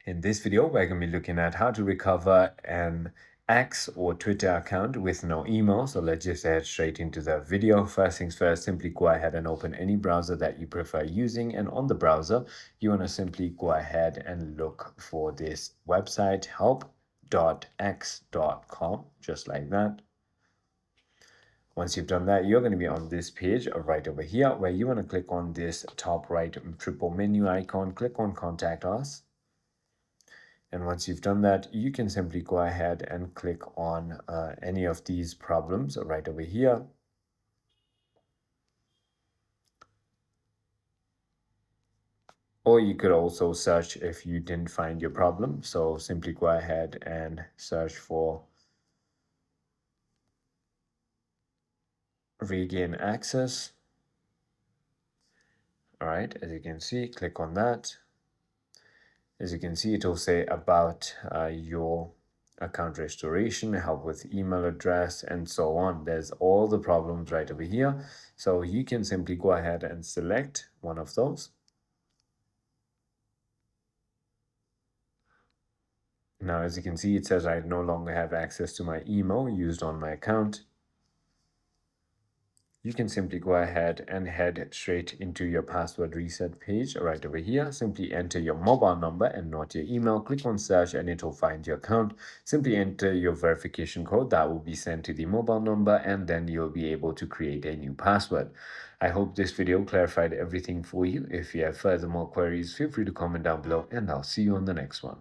In this video, we're going to be looking at how to recover an X or Twitter account with no email. So let's just head straight into the video. First things first, simply go ahead and open any browser that you prefer using. And on the browser, you want to simply go ahead and look for this website, help.x.com, just like that. Once you've done that, you're going to be on this page right over here where you want to click on this top right triple menu icon, click on Contact Us. And once you've done that, you can simply go ahead and click on any of these problems right over here. Or you could also search if you didn't find your problem. So simply go ahead and search for regain access. All right, as you can see, click on that. As you can see, it will say about your account restoration, help with email address, and so on. There's all the problems right over here. So you can simply go ahead and select one of those. Now, as you can see, it says I no longer have access to my email used on my account. You can simply go ahead and head straight into your password reset page right over here. Simply enter your mobile number and not your email. Click on search and it will find your account. Simply enter your verification code that will be sent to the mobile number, and then you'll be able to create a new password. I hope this video clarified everything for you. If you have further more queries, feel free to comment down below, and I'll see you on the next one.